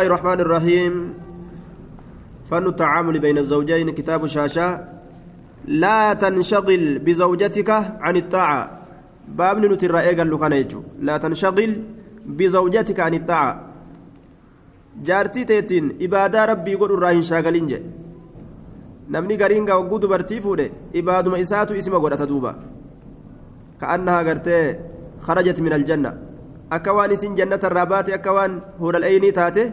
الله الرحمن الرحيم فن التعامل بين الزوجين كتاب شاشة لا تنشغل بزوجتك عن الطاعة باب نتر قال له لا تنشغل بزوجتك عن الطاعة جارتي تيتين إبادة ربي قل الراهن شاغلين جي نمني غرينغا وقود برتيفو دي إبادة ما إساتو اسم قد أتدوبا كأنها قرتي خرجت من الجنة أكوان سن جنة الرابات أكوان هور الأيني تاتي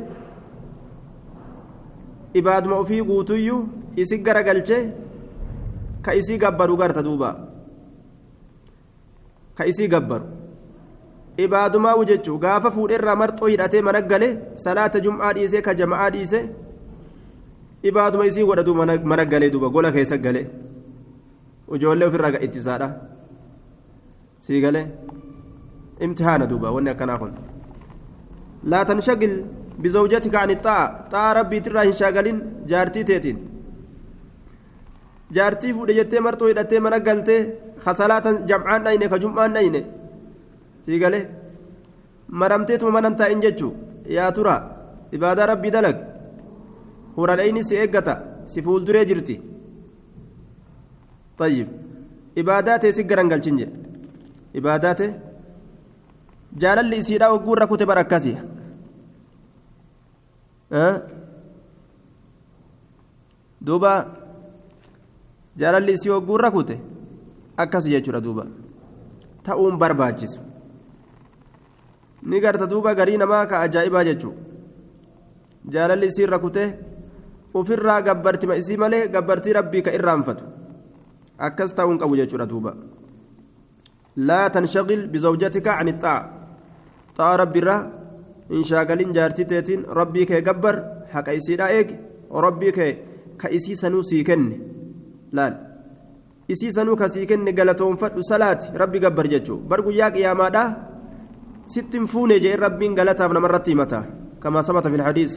إبادة ما في قوتيو إسي غرقلچه كإسي قبرو قرت دوبا كإسي قبرو إبادة ما وجدتو غافة فور إرى مرتو هدأتي منقله صلاة جمعة ديسي كجمعة ديسي إبادة ما إسي وددو منقله دوبا قولا كيسا قله وجوله في الرقاء اتساده سيقله امتحان دوبا وانا كان أقول لا تنشغل بزوجتك عن الطاعة طاعة ربي تراهن شاغلين جارتي تيتين جارتي فود جتة مرتو يدتة منقلتة خسالات جمعان نينة كجمعان نينة سيقاله مرمتت ومننتا إنججو يا ترى إبادة ربي دلق هورا الأيني سيئقتا سيفول دري جرتي طيب إبادات سيقران قلچنجي إبادات جال اللي سيدا وقور ركوت بركاسي دوبا جال اللي سي وقور ركوت أكاسي يجورا دوبا تأوم برباجس نقرت دوبا قرينا ما كأجائبا ججو جال اللي سي ركوت وفرا قبرت ما اسي مالي قبرتي ربي كإرام فتو أكاس تأوم قبو ججورا دوبا لا تنشغل بزوجتك عن الطاعة طاعة ربي را إن شاغلين جارتي تيتين ربي كي قبر حق إسي رأيك وربي كإسي سنو سيكن لا إسي سنو كسيكن قلتهم فتو صلاة ربي قبر ججو برقو ياك يا مادا ستم فوني جي ربي قلتها من مرتي متى كما ثبت في الحديث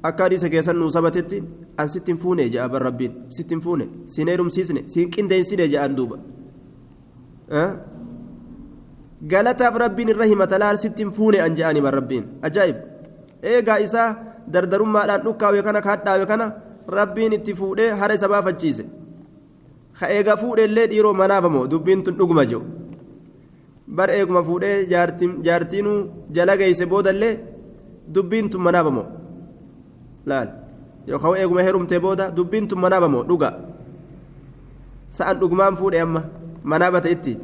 أكاديس كيسنو ثبتت أن ستم فوني جاء بر ربين ستم فوني سينيرم سيسني سينكين دين سيني جاء أندوبا galataaf rabbiin irra himata laal sittiin fuune an je'anii bar rabbiin ajaa'ib eegaa isaa dardarummaadhaan dhukkaawe kana kaadhaawe kana rabbiin itti fuudhee hara isa baafachiise ka eega fuudheellee dhiiroo manaafamoo dubbiin tun dhuguma jiru bar eeguma fuudhee jaartiinuu jala geeyse boodallee dubbiin tun manaafamoo laal yookaan eeguma heerumtee booda dubbiin tun manaafamoo dhuga sa'an dhugumaan fuudhee amma manaabata itti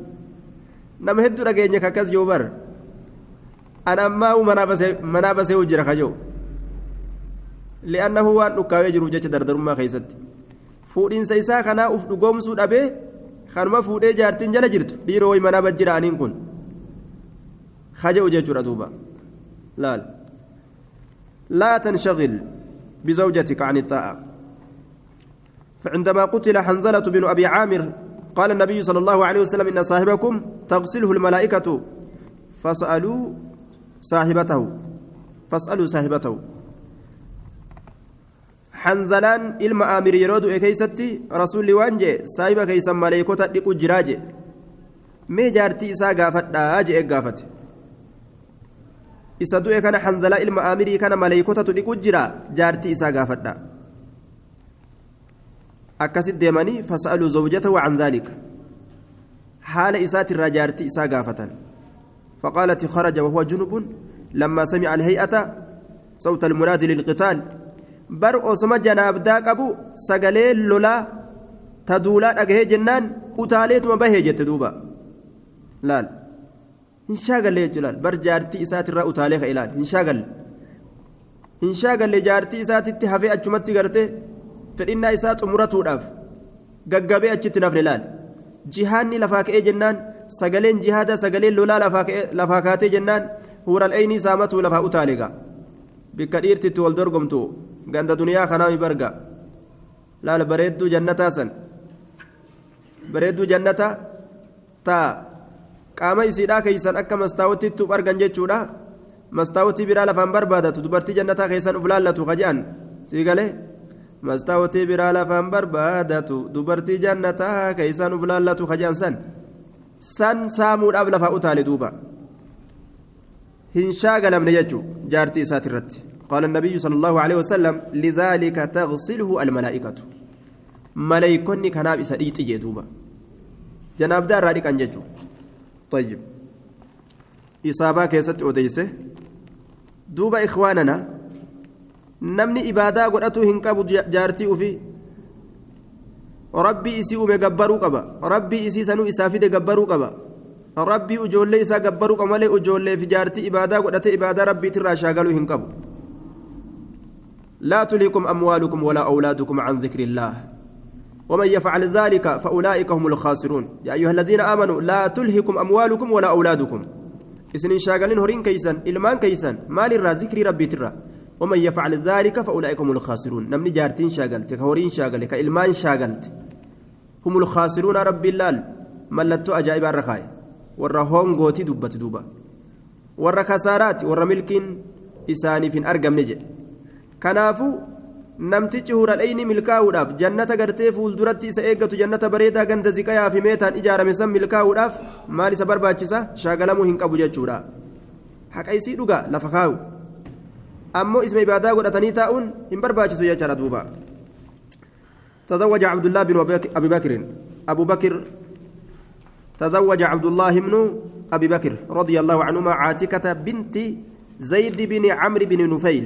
nama hedduu dhageenya kakkas yoo bar an ammaa manaabasee jira kajoo li'annahu waan dhukkaawee jiruuf jecha dardarummaa keessatti fuudhiinsa isaa kanaa uf dhugoomsuu dhabee kanuma fuudhee jaartiin jala jirtu dhiiroo way manaaba jiraaniin kun kaja'u jechuudha duuba laal laa tanshagil بزوجتك عن الطاعة فعندما قتل حنظلة بن أبي عامر قال النبي صلى الله عليه وسلم إن صاحبكم تغسله الملائكة فاسألوا صاحبته حنظلان إلما آمر يرود إكيستي رسول وانجي صاحبة كيسا ملائكة تدقوا جراجي مي جارتي إسا قافت داجي إقافت إسا دوئي كان حنظلا إلما آمري كان ملائكة تدقوا جرا جارتي إسا قافت دا أكاسد ديماني فسألوا زوجته عن ذلك حال إسات الرجارتي إسا قافة فقالت خرج وهو جنب لما سمع الهيئة صوت المناد للقتال بر أسمى جناب داك أبو سقلي لولا تدولات أجهي جنان أتاليت ما بهي جتدوبا لال انشاغل لي جلال بر جارتي إسات الرا أتاليخ إلال انشاغل لي جارتي إسات التحفي أجمتي قرتي فإن إسات أمرته داف غغبي أجت نفر لال جهاني لفاك جنان سقلين جهادا سقلين لولا لفاكاتي جنان هورا الأيني سامته لفا أتاليغا بكدير تتول درغمتو غند دنيا خنامي برغا لا بريدو جنتا سن بريدو جنتا تا قام يسيدا كيسن اكا مستاوتي تو برغن جچودا مستاوتي برا لفان بربادتو دبرتي جنتا كيسن افلالتو خجان سيغله مستاوتي برا لفان بربادتو دبرتي جنتا كيسن افلالتو خجان سن سامود ابلفا اوتالي دوبا هنشاغلم نيجو جارتي ساترت قال النبي صلى الله عليه وسلم لذلك تغسله الملائكة ملائكني كناب إساديت جدوبا جناب دار رادك أنججو طيب إصابة كيست أوديسه دوبا إخواننا نمني إبادة قرأتو هنكابو جارتي وفي ربي إسي أمي قبرو قبا ربي إسي سنو إسافي دي قبرو قبا ربي أجولي إسا قبرو قمالي أجولي في جارتي إبادة قرأتي إبادة ربي ترى شاقلو هنكابو لا تلهكم أموالكم ولا أولادكم عن ذكر الله ومن يفعل ذلك فأولئك هم الخاسرون يا أيها الذين آمنوا لا تلهكم أموالكم ولا أولادكم إسنين شاغلين هورين كيسان إلمان كيسان مال الرا ذكر ربي ترى ومن يفعل ذلك فأولئك هم الخاسرون نمني جارتين شاغلت كهورين شاغلت كإلمان شاغلت هم الخاسرون ربي اللال ملتو أجائب الرخاي والرهون غوتي دبت دوبا والرخسارات والرملكين إساني فين أرقم نجي كنافو namtichi hural'ayni milkaa'uudhaaf jannata gartee fuulduratti isa eeggatu jannata bareedaa ganda ziqayaa fi meetaan ijaarame san milkaa'uudhaaf maal isa barbaachisa shaagalamuu hin qabu jechuudha haqa isii dhugaa lafa kaa'u ammoo isma ibaadaa godhatanii taa'uun hin barbaachisu jechaadha duuba تزوج عبد الله بن أبي بكر أبو بكر تزوج عبد الله بن أبي بكر رضي الله عنهما عاتكة بنت زيد بن عمرو بن نفيل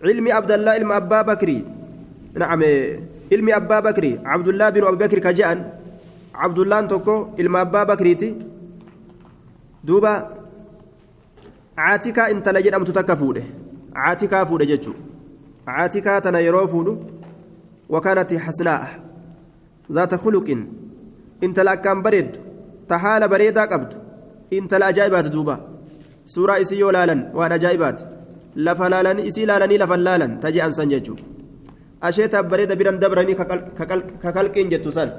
علمي عبد الله علم أبا بكري نعم علمي أبا بكري عبد الله بن أبي بكر كجان عبد الله توكو علم أبا بكريتي دوبا عاتكا انت لجد أم تتكفوده عاتكا فوده جتشو عاتكا تنيرو فوده وكانت حسناء ذات خلق انت لا كان بريد تحال بريدا قبض انت لا جايبات دوبا سورة إسيو لالا وانا جايبات lafa laalanii isii laalanii lafa laalan taji'an san jechuudha asheetaaf bareeda biran dabranii kakalqiin jettu san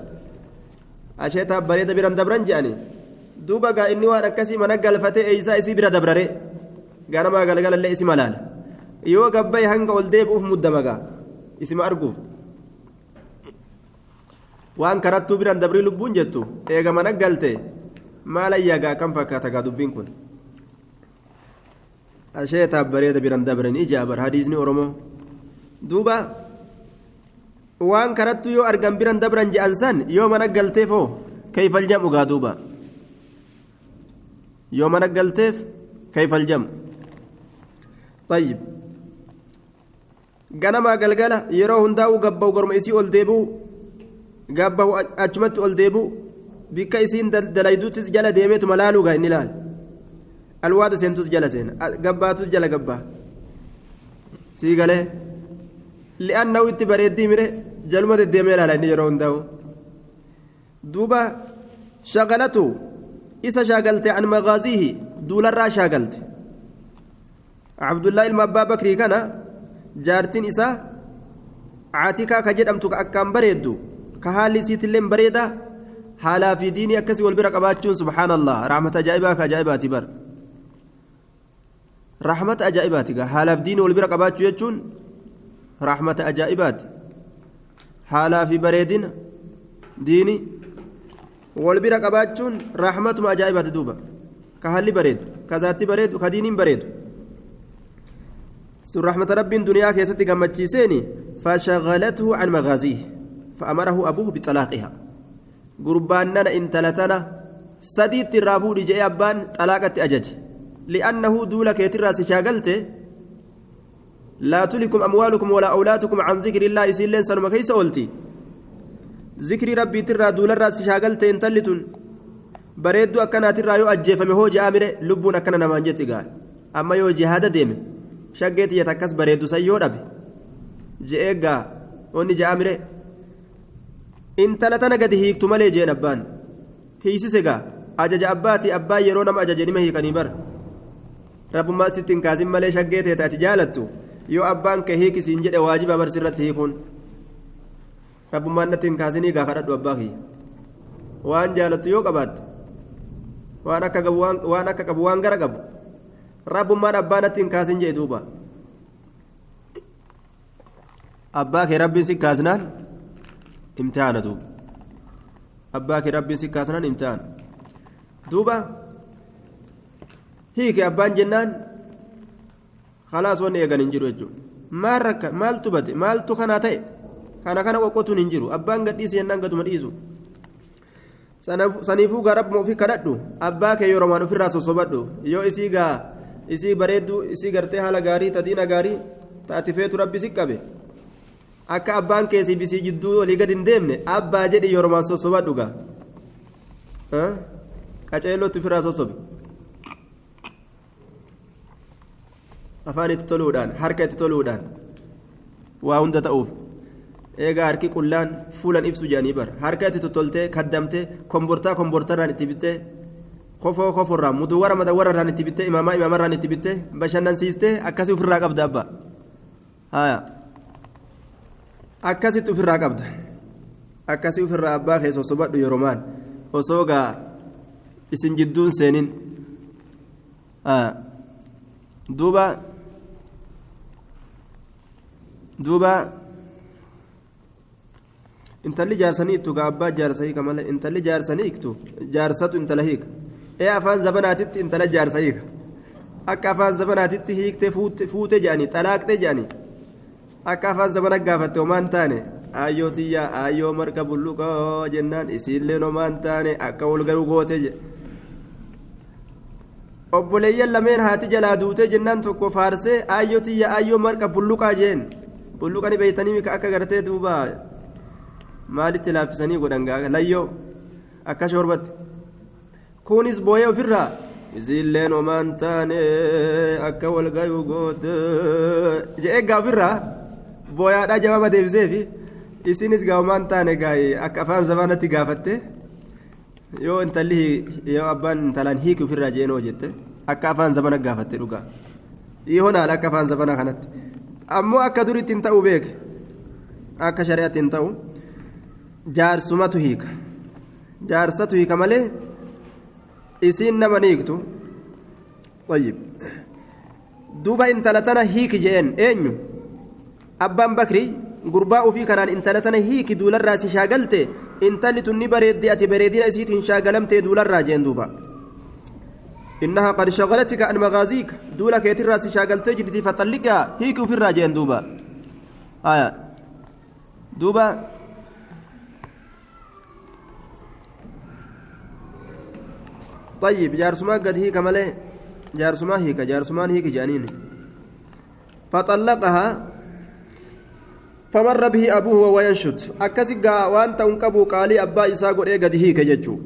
asheetaaf bareeda biran dabran je'anii duuba gaa inni waan akkasii mana galfatee eeysaa isii bira dabrare ganamaa galgalallee isima laala yoo gabbay hanga ol deebi'uuf muddama gaa isima arguuf waan karattuu biran dabrii lubbuun jettu eega mana galte maalayyaa gaa kan fakkaata gaa dubbiin kun asheetaaf bareeda biran dabranii jaabar hadiisni oromoo duuba waan karattu yoo argan biran dabran je'an san yoo mana galteef hoo kayfal jam'u gaa duuba yoo mana galteef kayfal jam'u tayyib ganamaa galgala yeroo hundaa'u gabbaa'u gorma isii ol deebi'u gabbaa'u achumatti ol deebi'u bikka isiin dalayduutis jala deemeetuma laaluu gaa inni laal alwaadu seentus jala seena gabbaatus jala gabbaa sii galee li'aannahu itti bareeddii mire jaluma deddeemee ilaala inni yeroo hundaa'u duuba shaqalatu isa shaagalte an magaaziihi duularraa shaagalte abdullaa ilma abbaa bakrii kana jaartiin isaa caatikaa ka jedhamtu ka akkaan bareeddu ka haalli isiitillee bareeda haalaa fi diinii akkasii wal bira qabaachuun subhaanallah raaxmata ajaa'ibaa ka ajaa'ibaati bar رحمة أجائبات حالا في دين والبرق أباتشو يجون رحمة أجائبات حالا في بريدين ديني والبرق أباتشون رحمة أجائبات دوبا كهالي بريد كذاتي بريد كدين بريد سر رحمة رب دنيا كيستي قمتشيسيني فشغلته عن مغازيه فأمره أبوه بطلاقها قرباننا إن تلتنا سديت الرافو لجئ أبان طلاقة أجج لأنه دولك يتراس شاغلته لا تلكم أموالكم ولا أولادكم عن ذكر الله إسيلين سنما كيس أولتي ذكر ربي ترى دول الراس شاغلته انتلتون بريدو أكنا ترى يو أجيف مهو جامره لبون أكنا نمانجتي قال أما يو جهاد ديمه شاقيت يتكس بريدو سيو ربي جئيقا وني جامره انتلتنا قد هيكتو ملي جين أبان هيسيسيقا أجج أباتي أبا يرونم أججني مهي كنيبر ربما ستين كازم مالي شقيته تاتي جالتو يو أبان كهيك سينجد واجب برسرت هيكون ربما نتين كازني غاكرت واباكي وان جالتو يو قبات وانا كقبوان غرقب ربما أبانتين كازن جيدوبا أباكي ربي سكازنان امتحان دوب أباكي ربي سكازنان امتحان دوبا هيك أبان جنان خلاص وني يغن انجرو يجو ما رك مال تبت مال تو كان تاي كان قوقتو ننجرو ابان غديس ينان غدو مديسو سنيفو غرب مو في كددو اباك يورمان في راس صبدو يو اسيغا اسي بريدو اسي غرتي حالا غاري تدينا غاري تاتفيت ربي سكبه akka abbaan keessi bisii jidduu olii gad hin deemne abbaa jedhi yoromaan sossobadhuga qaceellootti firaa sossobe afaan itti toluudhaan harka itti toluudhaan waa hunda ta'uuf eegaa harki qullaan fuulan ibsu jedhanii bara harka itti tottoltee kaddamtee kombortarraan itti bittee kofoo koforraan muduwwara madawarrarraan itti bittee imaamarraan itti bittee bashannansiistee akkasii ofirraa qabda abbaa haya akkasitti ofirraa qabda akkasii ofirraa abbaa keessa sosobadhu yoromaan osoo gaa isin jidduun seenin duuba intalli jaarsanii ittu gaa abbaa jaarsa hiika malee intalli jaarsanii iktu jaarsatu intala hiika afaan zabanaatitti intala jaarsa hiika akka afaan zabanaatitti hiiktee fuute jedhanii xalaaqxee jedhanii akka afaan zabana gaafatte homaan taane ayyoo tiyya ayyoo marqa bulluqoo jennaan isiilleen homaan taane akka walgaruu goote je obboleeyyan lameen haati jalaa duute jennaan tokko faarsee ayyoo tiyya ayyoo marqa bulluqaa jeen bulluqani beeytanii akka gartee duuba maalitti laaffisanii godhan gaaga layyoo akka shorbatti kunis booyee ofirraa isiilleen homaan taane akka walgaruu goote je eeggaa ofirraa booyaadhaa jawaaba deebiseefi isinis gaawamaan taane gaa'ee akka afaan zabaanatti gaafatte yoo intalli yoo abbaan intalaan hiiki ofirraa jeenoo jette akka afaan zabana gaafatte dhugaa yoo naal akka afaan zabana kanatti ammoo akka duritti hin ta'u beeke akka shari'aatti hin ta'u jaarsumatu hiika jaarsatu hiika malee isiin nama ni hiiktu طيب duuba intala tana hiiki jeen eenyu abbaan bakrii gurbaa ofii kanaan intala tana hiiki duularraa si shaagalte intalli tun ni bareeddi ati bareedina isiitiin shaagalamtee duularraa jeen duuba innahaa qad shagalatika an magaaziika duula keetirraa si shaagaltee jirti faxalliqaa hiiki ofirraa jeen duuba aya duuba طيب جارسما قد هيك ملي جارسما هيك جارسمان هيك جانين فطلقها فمر به أبوه وهو ينشد أكسجا وأنت أنكبو قالي أبا إسا قد قد هيك ججو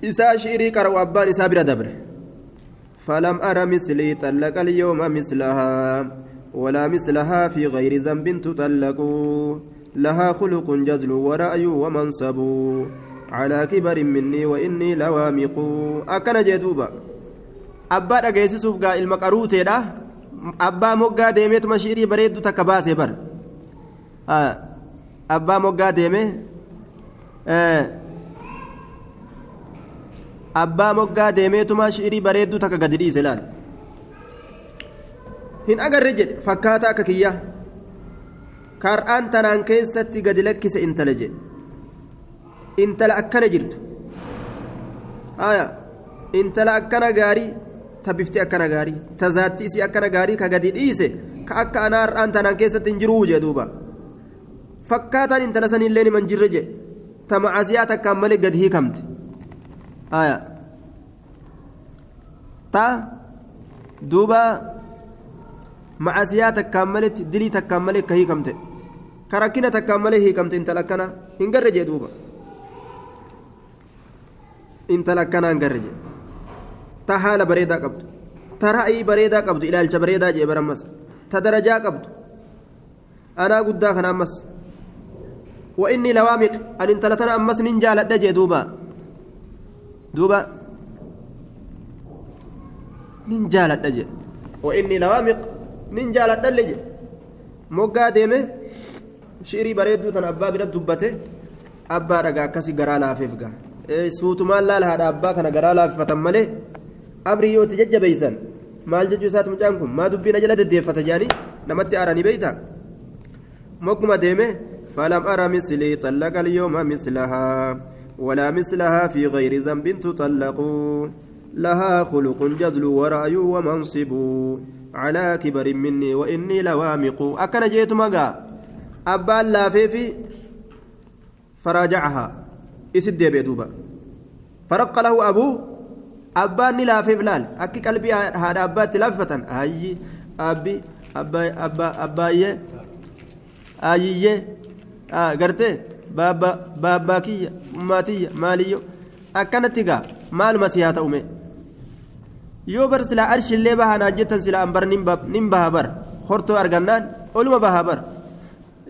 إسا شيري كرو أبا إسا بلا دبر فلم أرى مثلي طلق اليوم مثلها ولا مثلها في غير ذنب تطلق لها خلق جزل ورأي ومنصب على كبر مني وإني لوامق أكن جدوبا أبا رجيسوف قا المقروتة ده أبا مقا ديمت مشيري بريد تكباسي بر أبا مقا ديمه أبا مقا ديمت مشيري بريد تكقدري سلال هن أجر رجل فكاتا ككيا كاران تنان كيستي قد لك سإنتلجي intala akkana jirtu aya intala akkana gaarii tabbifti akkana gaarii tazaatti isii akkana gaarii ka gadi dhiise ka akka anaar aantanaan keessatti hin jiruu jee duuba fakkaataan intala sanillee niman jirre je ta macasiyaa takkaan malee gad hiikamte aya ta duuba macasiyaa takkaan maletti dilii takkaan malee ka hiikamte ka rakkina takkaan malee hiikamte intala akkana hin garre jee duuba intala akkanaan garre je ta haala bareedaa qabdu ta ra'ii bareedaa qabdu ilaalcha bareedaa jee barammas ta darajaa qabdu anaa guddaa kana ammas wa inni lawaamiq an intala tana ammas nin jaaladha jee duuba nin jaaladha je wa inni lawaamiq nin jaaladha le je moggaa deeme shiirii bareedduu tan abbaa bira dubbate abbaa dhagaa akkasi garaa laafeef gaa suutumaan laalahaadha abbaa kana garaa laaffatan malee abrii yooti jajjabeeysan maal jechuu isaati mucaan kun maa dubbiina jala deddeeffata jaanii namatti aaranii beeyta mogguma deeme falam ara mislii xallaqa alyooma mislahaa walaa mislahaa fi gayri zanbin tuxallaqu lahaa khuluqun jazlu wara'yu wamansibu على كبر مني وإني لوامق أكن جيت مقا أبان لا في فراجعها إسد بيدوبا فرق له أبوه أبان لا في فلان أكي قلبي هذا أبات لفة أي أبي أباي أيي قرتي بابا كي ماتي ماليو أكنت تيجا مال مسيحة أمي يوبر سلا أرش اللي بها ناجتا سلا أمبر نمبها بر خرطو أرغنان أولما بها بر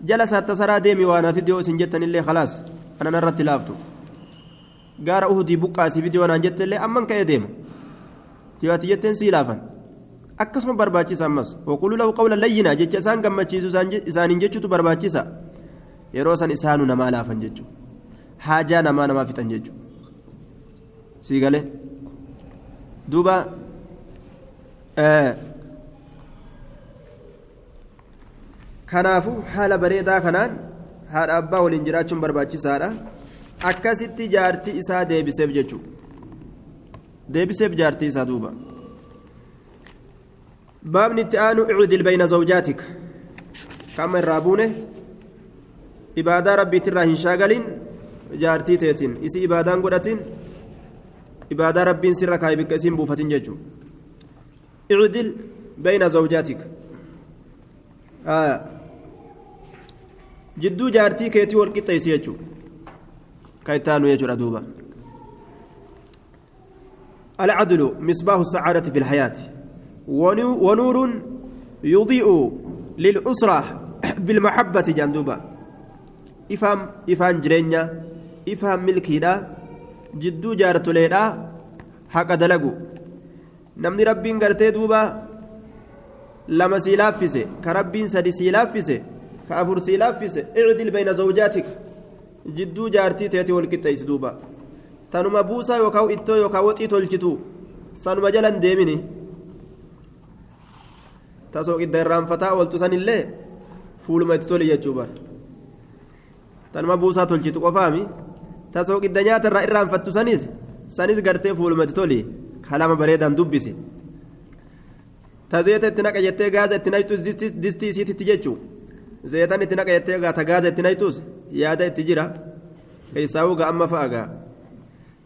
جلسة تسرى ديمي وانا فيديو سنجتن اللي خلاص أنا نرت لافتو قار أهدي بقاسي فيديو وانا جت اللي أمن كي ديم يواتي جتن سيلافا أكسم برباچيسا أمس وقولوا له قولا لينا جتش إسان قمتشيسو إسان جتشو برباچيسا يروسان إسانو نما لافا جتشو حاجة نما فتن جتشو سيقالي دوبا kanaafuu haala bareedaa kanaan haadha abbaa waliin jiraachuun barbaachisaadha akkasitti jaartii isaa deebiseef jechuudha deebiseef jaartii isaa duuba baabni itti aanu icdil bayna zawjaatika kama irraa buune ibaadaa rabbiitirraa hin shaagalin jaartii teetiin isii ibaadaan godhatin ibaadaa rabbiin sirra kaayee bikka isiin buufatin jechuudha icdil bayna zawjaatika jidduu jaartii keetii wal qixxeessi jechuudha kayitaanu jechuudha duuba العدل مصباح السعادة في الحياة ونور يضيء للأسرة بالمحبة جندوبا إفهم جرينيا إفهم ملكيدا جدو جارة ليدا حق دلقو نمني ربين قرتي دوبا لما سيلافسه كربين سدي سيلافسه كأفر سيلافسه اعدل بين زوجاتك جدو جارتي تيتي والكتايس دوبا تنما بوسا يوكاو إتو يوكاو إتو الجتو سانما جلن ديمني تسوق الدرام فتا والتسان الله فول ما تتولي يجوبر تنما بوسا تلجتو قفامي تسوق الدنيا ترى إرام فتو سانيز قرتي فول ما تتولي كلام بريدان دبسي تزيت اتناك يتي غاز اتنايتوس ديستي سيتي تجيچو زيتان اتناك يتي غاز اتنايتوس يادا اتجرا كيساو غا اما فاغا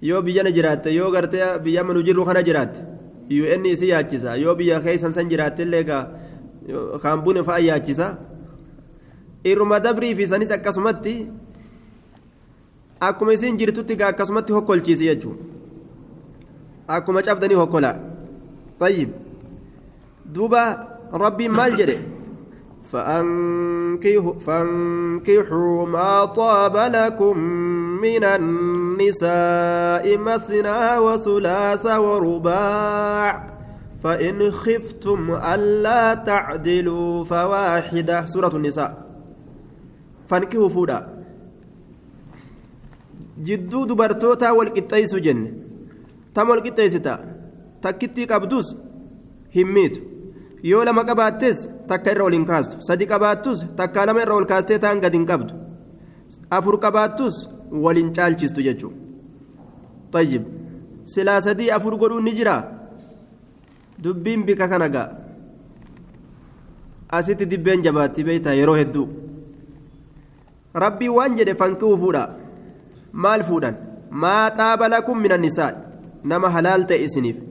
يو بيجا نجرات يو غرتي بيا منو جيرو خنا جرات يو ان سي ياچسا يو بيا كيسن سن جرات ليغا كامبون فا ياچسا إرما دبري في سنيس أكسمتي أكما سين جرتوتي أكسمتي هو كل شيء يجو أكما شافدني هو كلا طيب دوبا ربي مال جري فانكحوا ما طاب لكم من النساء مثنى وثلاث ورباع فإن خفتم ألا تعدلوا فواحدة سورة النساء فانكحوا فودا جدو دبرتوتا والقطيس جن تم والقطيستا تكتي قبدوس هميت yoo lama qabaattis takka irra ol hin kaastu sadi qabaattus takka lama irra ol kaastee taan gad hin qabdu afur qabaattus waliin caalchistu jechuudha tayyib silaa sadii afur godhuun ni jira dubbiin bika kana gaa asitti dibbeen jabaatti beeytaa yeroo hedduu rabbii waan jedhe fankihuu fuudha maal fuudhan maa xaaba lakum min annisaa nama halaal ta'e isiniif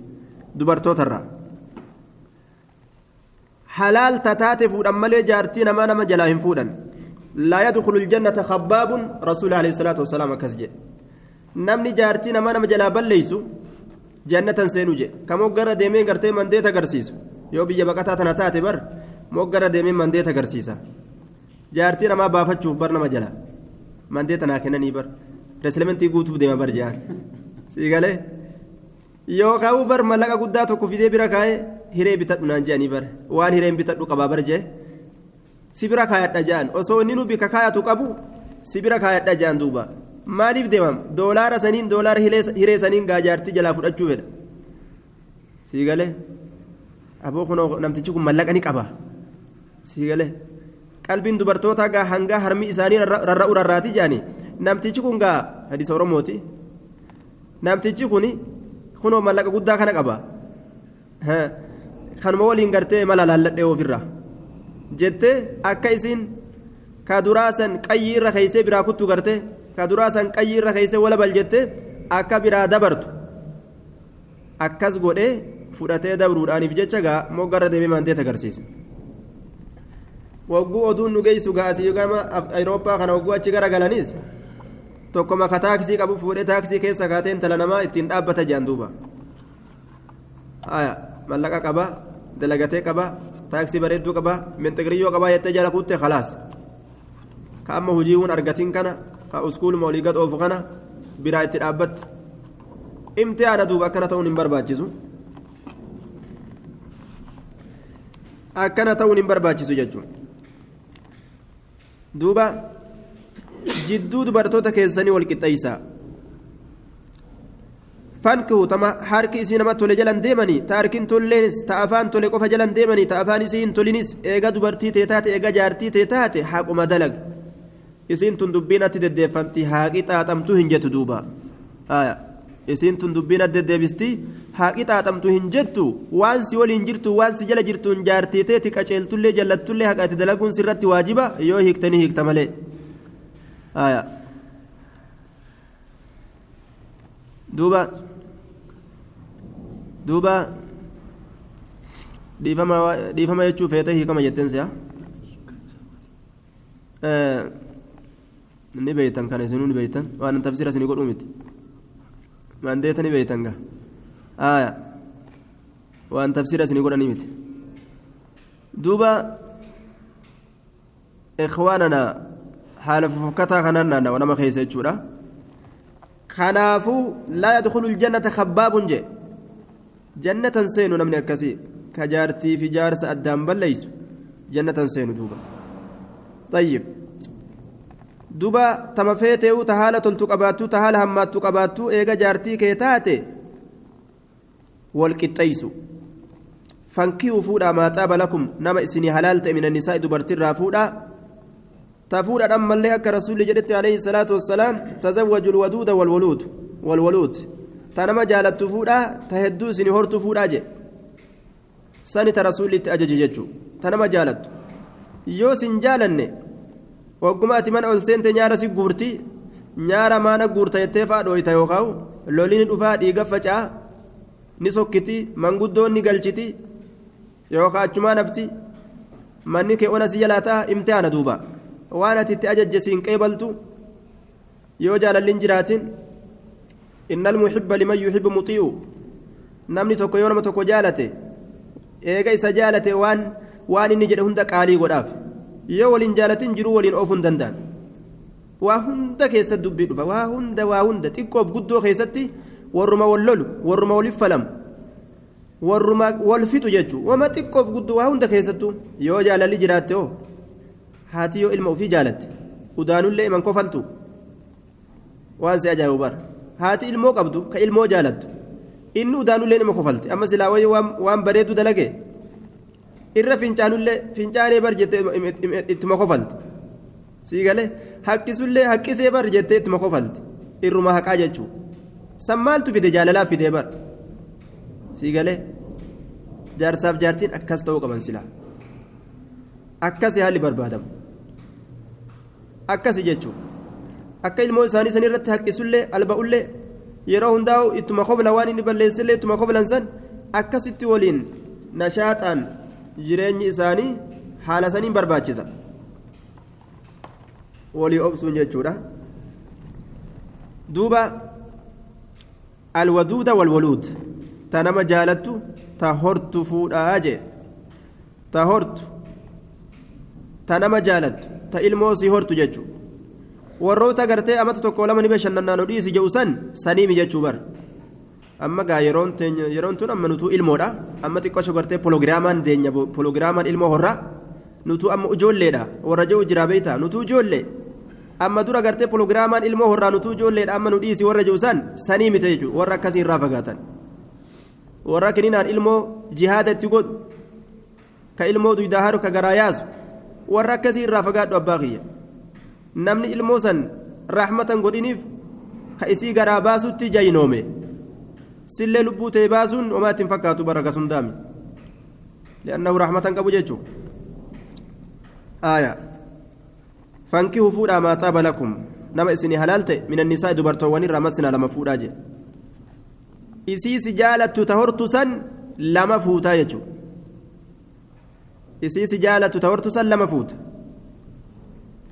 dubartootarraa حلال تتاتي فودن مالي جارتي نما جلاهم فودن لا يدخل الجنة خباب رسول عليه الصلاة والسلام كسجي نمني جارتي نما جلا بليسو جنة سينوجي كمو غرا ديمين غرتي من ديتا غرسيسو يو بيا بقاتا تناتاتي بر مو غرا ديمين من ديتا غرسيسا جارتي نما بافتشوف بر نما جلا من ديتا ناكنني بر رسلمنتي غوتو ديما بر جان سيغالي يو كاو بر ملقا غدا توكو فيدي بيرا كاي hiree bitadhu naan je'anii bare waan hireen bitadhu qabaa bare jee sibira kaayadha je'an osoo inni nu bika kaayatu qabu sibira kaayadha je'an duuba maaliif deemam doolaara saniin doolaara hiree saniin gaajaartii jalaa fudhachuu fedha sii galee aboo kunoo namtichi kun mallaqa ni qaba sii galee qalbiin dubartootaa gaa hangaa harmi isaanii rarra'u rarraati je'anii namtichi kun gaa hadiisa oromooti namtichi kun kunoo mallaqa guddaa kana qaba kanuma waliin gartee mala laalladhee ofirraa jettee akka isiin kaduraasan qayyii irra keeysee biraa kuttu gartee kaduraasan qayyii irra keeysee wala bal jettee akka biraa dabartu akkas godhee fudhatee dabruudhaaniif jecha gaa moggarra deemee maanteet agarsiisa wagguu oduun nu geessu gaasii gama Awurooppaa kana wagguu achi gara galaniis tokko maka taaksii qabu fuudhee taaksii keessa kaateen tala namaa ittiin dhaabbata jedhan duuba mallaqa qaba dalagatee qaba taaksii bareedduu qaba minxiqiriyyoo qaba jettee jala kutte khalaas ka amma hojiiwwan argatiin kana ka uskuuluma olii gad oofu kana biraa itti dhaabbatte imtihaana duuba akkana ta'uun hin barbaachisu akkana ta'uun hin barbaachisu jechuun duuba jidduu dubartoota keessanii wal qixxeeysaa fankihu tama harki isii nama tole jalan deemanii ta harkin tolleenis ta afaan tole qofa jalan deemanii ta afaan isii hin tolinis eega dubartii tee taate eega jaartii tee taate haquma dalag isiin tun dubbiin atti deddeeffanti haaqi xaaxamtuu hin jettu duuba isiin tun dubbiin atti deddeebisti haaqi xaaxamtuu hin jettu waan si waliin jirtu waan si jala jirtuun jaartii teeti qaceeltullee jallattullee haqa itti dalaguun sirratti waajiba yoo hiiktanii hiikta malee duuba dhiifama jechuu feete hiikama jetteen si'a ni beeytan kana isinuu ni beeytan waan tafsira isinii godhuu miti maandeeta ni beeytan ga waan tafsira isinii godhanii miti duuba ikhwaanana haala fufukkataa kanaan naannawa nama keessa jechuudha kanaafuu laa yadkhulu ljannata khabbaabun jee jannatan seenu namni akkasii ka jaartii fi jaarsa addaan balleeysu jannatan seenu duuba طيب duba tama feetee'u ta haala toltu qabaattuu ta haala hammaattu qabaattuu eega jaartii kee taate wal qixxeeysu fankihuu fuudhaa maa xaaba lakum nama isinii halaal ta'e min annisaa'i dubartiirraa fuudhaa تفور أما اللي أكا رسول جدت عليه الصلاة والسلام تزوجوا الودود والولود تنما جالت تفورا تهدو سني هور تفورا جي سنة رسول أجج ججو تنما جالت يو سنجالن وقمات من أول سنت نيارا سي قورتي نيارا مانا قورتا يتفا دويتا يوخاو لولين الأفا ديقا فجأة نسوكتي من قدون نقلشتي يوخا أجما نفتي مني كي أولا سيالاتا امتحان دوبا waan ati itti ajajjesiin qeebaltu yoo jaalalliin jiraatin innal muhibba liman yuhibbu muxii'u namni tokko yoo nama tokko jaalate eega isa jaalate waan inni jedhe hunda qaalii godhaaf yoo waliin jaalatin jiruu waliin oofuu hin danda'an waa hunda keessatti dubbii dhufa waa hunda xiqqoof guddoo keessatti warruma wal lolu warruma waliif falamu warruma wal fixu jechuun wama xiqqoof guddoo waa hunda keessattuu yoo jaalalli jiraatte oo haati yoo ilma ofii jaalatte udaanullee iman kofaltu waan si ajaa'ibu bara haati ilmoo qabdu ka ilmoo jaalattu inni udaanullee nama kofalte amma silaa wayii waan bareedu dalage irra fincaanee bar jettee ittuma kofalte sii galee haqqisullee haqqisee bar jettee ittuma kofalte irruma haqaa jechuu san maaltu fide jaalalaaf fidee bar sii galee jaarsaaf jaartiin akkas ta'uu qaban silaa akkasi haalli barbaadamu akkasi jechuun akka ilmoo isaanii san irratti haqqisullee alba'ullee yeroo hundaa'u ittuma kobla waan inni balleessillee ittuma koblan san akkasitti waliin nashaaxaan jireenyi isaanii haala saniin barbaachisa walii obsuun jechuudha duuba alwaduuda walwaluud ta nama jaalattu ta hortu fuudhaa jee ta hortu ta nama jaalattu ta ilmoo sii hortu jechuudha warroota gartee amata tokko lama ni bashannanaanoo dhiisi jedhu saniimi jechuu bar amma gaa yeroon tun amma nutuu ilmoodha amma xiqqoo gartee pologiraamaan deenya pologiraamaan ilmoo horraa nutuu amma ijoolleedha warra jiru jira beeyta nutuu ijoollee amma dura gartee pologiraamaan ilmoo horraa nutuu ijoolleedha amma nu dhiisi warra jiru saniimi ta'e jechuudha warra akkasii irraa fagaatan warra kininaan ilmoo jihaada itti godhu ka ilmoo duydaa haru ka garaa yaasu warra akkasii irraa fagaadhu abbaa kiyya namni ilmoo san raaxmatan godhiniif ka isii garaa baasutti jaynoome sillee lubbuu ta'e baasuun homaatti hin fakkaatu baraka sundaami لأنه رحمة كبجيتشو آية فانكحوا فودا ما طاب لكم نما إسني هلالت من النساء دبرتوان رمسنا لما فودا جي إسيس جالت تهرتسا لما فوتا يجو إسيس جالت تهرتسا لما فوت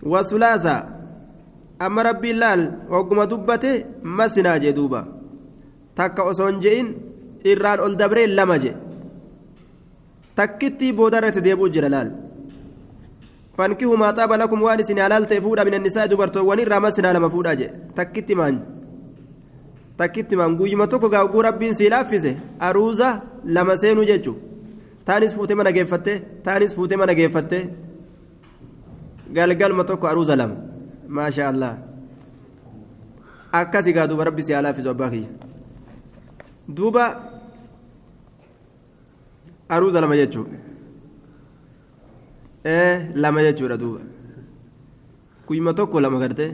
وثلاثة أما ربي اللال وقم دبته مسنا جدوبا تكا أسونجين إران الدبرين لما جي تكتي بودرة ديبو جلال فانكحوا ما طاب لكم وانس حلال تفودا من النساء دبرتوان رمسنا لما فودا جي تكتي مان guyyuma tokko gaaguu rabbiin si laaffise aruuza lama seenuu jechuun taanis fuutee mana geeffatte galgalma tokko aruuza lama maasha allah akkasii gaa duuba rabbi si laaffisu abbaa kiyya duuba aruuza lama jechuudha lama jechuudha duuba guyyuma tokko lama gartee.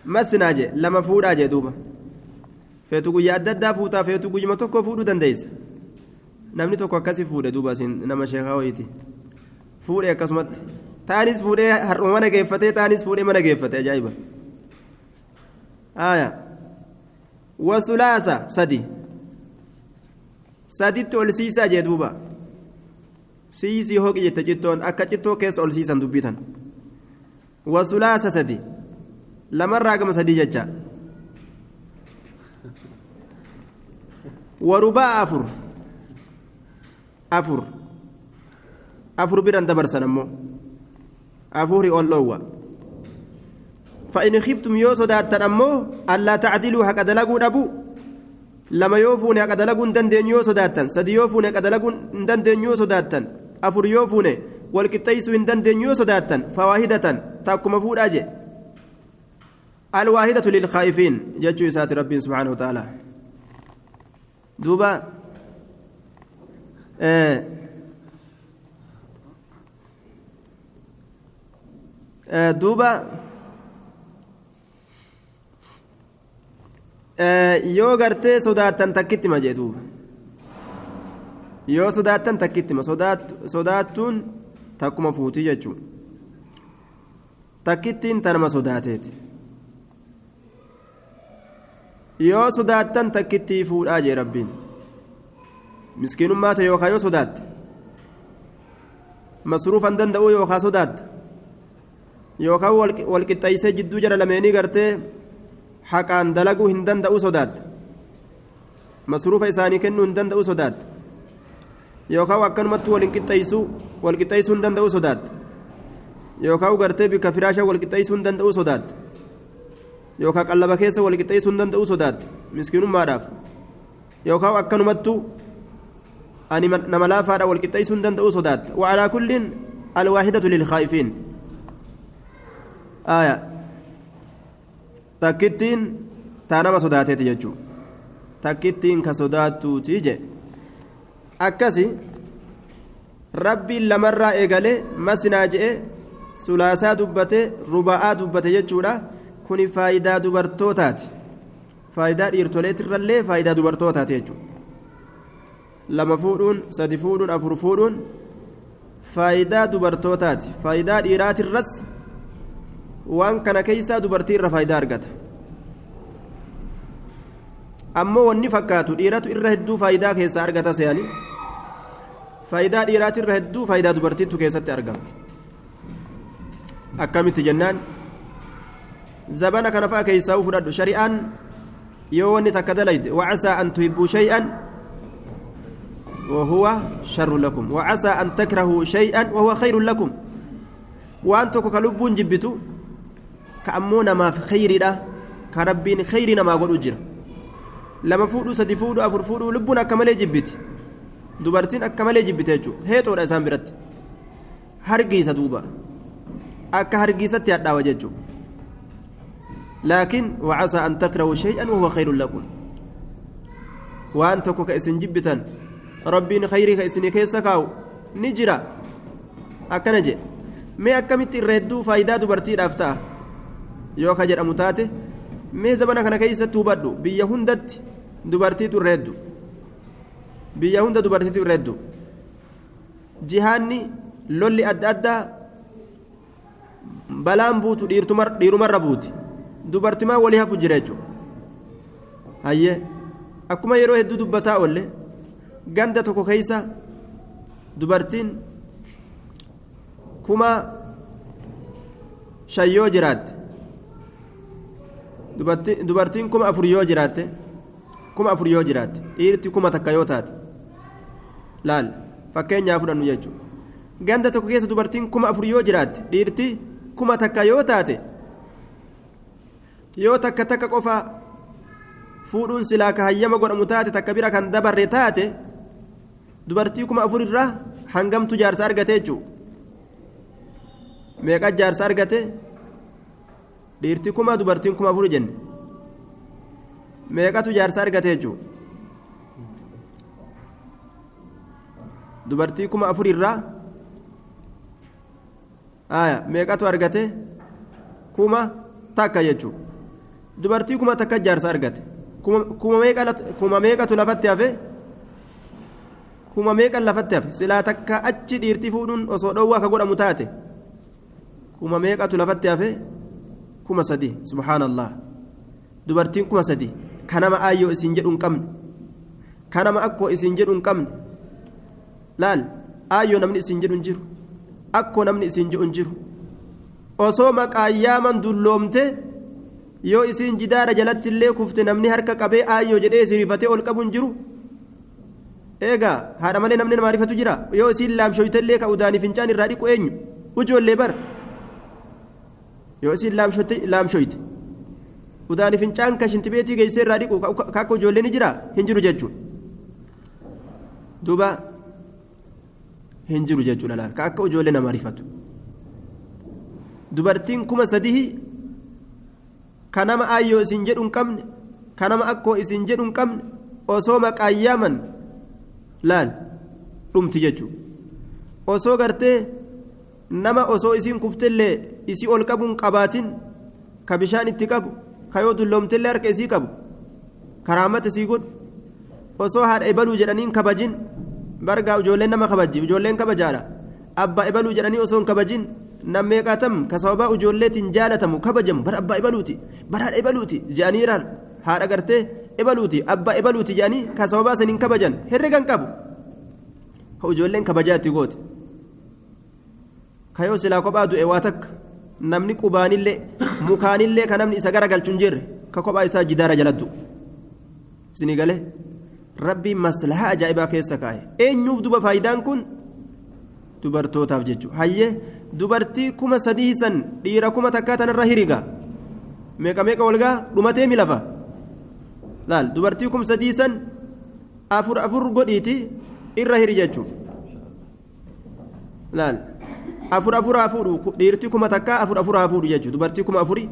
masnaa jee lama fuudhaa jee duuba feetu guyyaa adda addaa fuutaa feetu guyyuma tokko fuudhuu dandeessa namni tokko akkasii fuudhe duuba siin nama sheekaa wayiiti fuudhee akkasumatti taanis fuudhee har'uma mana geeffatee taanis fuudhee mana geeffate ajaa'iba aayaa wasulaasa saditti ol siisaa jee duuba siisii hooqi jette cittoon akka cittoo keessa ol siisan dubbitan wasulaasa sadi lamarraa gama sadii jecha warubaa afur biran dabarsan ammoo afurii ol dhoowwa فإن خفتم يو صداتن أمو ألا تعدلوا حق دلقون أبو لما يوفون حق دلقون دندن يو صداتن سدي يوفون حق دلقون دندن يو صداتن أفر يوفون والكتيس دندن يو صداتن فواهدة تاكم فور أجي الواحدة للخائفين جاء سات ربي سبحانه وتعالى دوبا دوبا yoo gartee sodaattan takkitti ma jedhuuba yoo sodaattan takkitti ma sodaattuun takkuma fuutii jechuun takkittiin tanama sodaateeti yoo sodaattan takkittii fuudhaa jee rabbiin miskiinummaa ta'e yookaan yoo sodaatte masruufan danda'uu yookaan sodaatte yookaan walqixxeessee jidduu jala lameenii gartee haqaan dalaguu hin danda'u sodaata masruufa isaanii kennuu hin danda'u sodaata yookaan akkanumatti walqixxeessuu hin danda'u sodaata yookaan gartee bikka firaashaa walqixxeessuu hin danda'u sodaata yookaan qallaba keessa walqixxeessuu hin danda'u sodaata miskiinummaadhaaf yookaan akkanumattu ani nama laafaadha walqixxeessuu hin danda'u sodaata wacalaa kulliin alwaahidatu lilkhaa'ifiin takkittiin taanama sodaateeti jechuudha takkittiin ka sodaattuutii je akkasi rabbiin lamarraa eegalee masinaa je'e sulaasaa dubbate ruba'aa dubbate jechuudha kuni faayidaa dubartootaati faayidaa dhiirtoleetirrallee faayidaa dubartootaati jechuudha lama fuudhuun sadi fuudhuun afur fuudhuun faayidaa dubartootaati faayidaa dhiiraatirras waan kana keessaa dubartii irra faayidaa argata ammoo wanni fakkaatu dhiiratu irra hedduu faayidaa keessaa argata se'anii faayidaa dhiiraati irra hedduu faayidaa dubartiitu keessatti argama akkamitti jennaan zabana kana fa'a keessaa fudhadhu shari'aan yoo wanni takka dalayde wacasaa an tuhibbuu shay'an وهو شر لكم وعسى أن تكرهوا شيئا وهو خير لكم وأنتم كلبون جبتوا كأمونا ما في خير ده كربين خيرنا ما قول أجر لما فودوا سدي فودوا أفر فودوا لبنا كمال جبت دوبارتين كمال جبت يجو هيتو رأسان برت هرجي سدوبا أك هرجي ستيات وجهه لكن وعسى أن تكرهوا شيئا وهو خير لكم وأنتم كأسن جبتا ربين خيرك إسني كيسكاو نجرا أكنجي ما أكملت الردو فايدة دوبارتي رافتا yoo ka jedhamu taate mee zabana kana keessatti hubadhu biyya hundatti dubartiitu irra heddu jihaanni lolli adda addaa balaan buutu dhiirumarra buuti dubartimaa walii hafu jira jechuudha hayyee akkuma yeroo hedduu dubbataa oolle ganda tokko keessa dubartiin 5,000 yoo jiraatte dubartiin 4,000 yoo jiraatte 4,000 yoo jiraatte dhiirti 1,000 yoo taate laal fakkeenyaa fudhannu jechuudha ganda tokko keessa dubartiin 4,000 yoo jiraatte dhiirti 1,000 yoo taate yoo takka qofa fuudhuun silaa ka hayyama godhamu taate takka bira kan dabarre taate dubartii 4,000 irraa hangamtu jaarsa argate jechuudha meeqa jaarsa argate dhiirti 1,000 dubartiin 4,000 jenne meeqatu jaarsa argate jechuudha dubartii 4,000 irraa meeqatu argate 1,000 jechuudha dubartii 1,000 jaarsa argate kuma meeqatu lafatti hafe kuma meeqan lafatti hafe silaa takka achi dhiirtii fuudhuun osoo dhowwaa ka godhamu taate kuma meeqatu lafatti hafe 3,000 subhaanallah dubartiin 3,000 kanama aayyoo isin jedhu hin qabne kanama akkoo isin jedhu hin qabne laal aayyoo namni isin jedhu hin jiru akkoo namni isin jedhu hin jiru osoo maqaayyaaman dulloomte yoo isin jidaara jalatti illee kufte namni harka qabee aayyoo jedhee sirifatee ol qabu hin jiru eegaa haadha malee namni nama rifatu jira yoo isin laamshoyte illee ka udaanii fincaan irraa dhiqu eenyu ujoollee bar yoo isin laamshoyte udaanii fincaan ka shintibeetii geessee irraa dhiqu ka akka ijoollee ni jira hin jiru jechuudha duuba hin jiru jechuudha laal ka akka ijoollee nama rifatu dubartiin 3,000 kanama aayyoo isin jedhu hin qabne kanama akkoo isin jedhu hin qabne osoo maqaayyaaman laal dhumti jechuudha osoo gartee nama osoo isin kuftellee isii ol qabuun qabaatin ka bishaan itti qabu ka yoo dulloomtellee harka isii qabu karaamata isii godhu osoo haadha ebaluu jedhaniin kabajin bargaa ijoolleen nama kabajji ijoolleen kabajaadha abbaa ebaluu jedhanii osoo hin kabajin nammeeqaatam ka sababaa ijoolleetiin jaalatamu kabajamu bara abbaa ebaluuti bara haadha ebaluuti jedhaniiraan haadha gartee ebaluuti abbaa ebaluuti jedhanii ka sababaa saniin kabajan herregan qabu ka ijoolleen kabajaatti goote ka yoo silaa kophaa du'e waa takka namni qubaanillee mukaanillee ka namni isa garagalchu hin jirre ka kophaa isaa jidaara jalattu isinii galee rabbiin maslahaa ajaa'ibaa keessa kaa'e eenyuuf duba faayidaan kun dubartootaaf jechuudha hayyee dubartii 3,000 san dhiira 1,000 tanarra hiriga meeqa walgaa dhumatee milafa laal dubartii 3,000 san afur godhiiti irra hiri jechuudha laal afur fuudhu dhiirtii 1,000 afur fuudhu jechuudha dubartii 4,000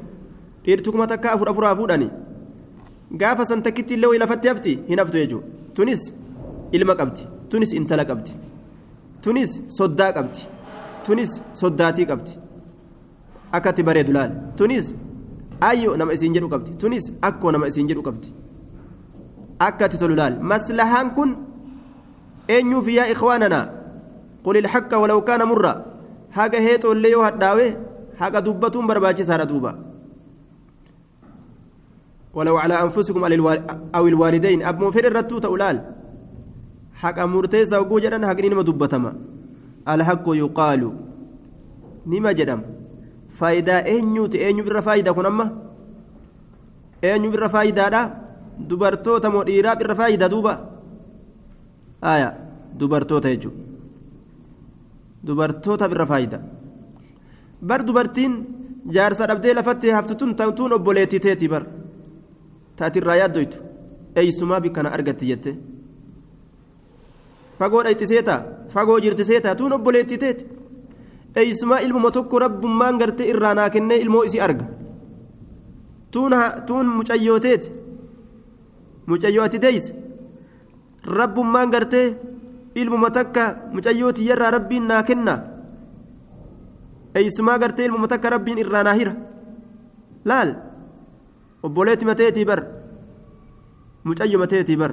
dhiirtii 1,000 afur fuudhani gaafa san takkitti illee lafatti hafti hin haftu jechuudha tunis ilma qabdi tunis intala qabdi tunis soddaa qabdi tunis soddaatii qabdi akkatti bareedu laal tunis ayyoo nama isiin jedhu qabdi tunis akkoo nama isiin jedhu qabdi akkatti tolu laal maslahaan kun eenyuuf yaa ikhwaananaa qul ilhaqqa walaw kaana murra haga heexoollee yoo hadhaawe haga dubbatuun barbaachisaadha duuba ولو على أنفسكم أو الوالدين أبو فر الرتو تولال حق مرتيسا وجوجا حق نما دبتما الحق يقال نما جدم فايدة أنيو بالرفايدة كنما أنيو بالرفايدة لا دبرتو تمو إيراب بالرفايدة دوبا دبرتو تيجو دبرتو بالرفايدة بر دبرتين جارسا أبدي لفتي هفتتون تون أبوليتي تيتي بر taati irraa yaaddoytu eeysumaa bikkana argatti jette fagoo dhayti seeta fagoo jirti seeta tuun obboleetti teeti eeysumaa ilmuma tokko rabbummaan gartee irraa naa kennee ilmoo isii arga tuun mucayyoo teeti mucayyoo ati deeyse rabbummaan gartee ilmuma takka mucayyoo tiyyarraa rabbiin naa kenna eeysumaa gartee ilmuma takka rabbiin irraa naa hira laal obboleetti mateetii bar mucayyo mateetii bar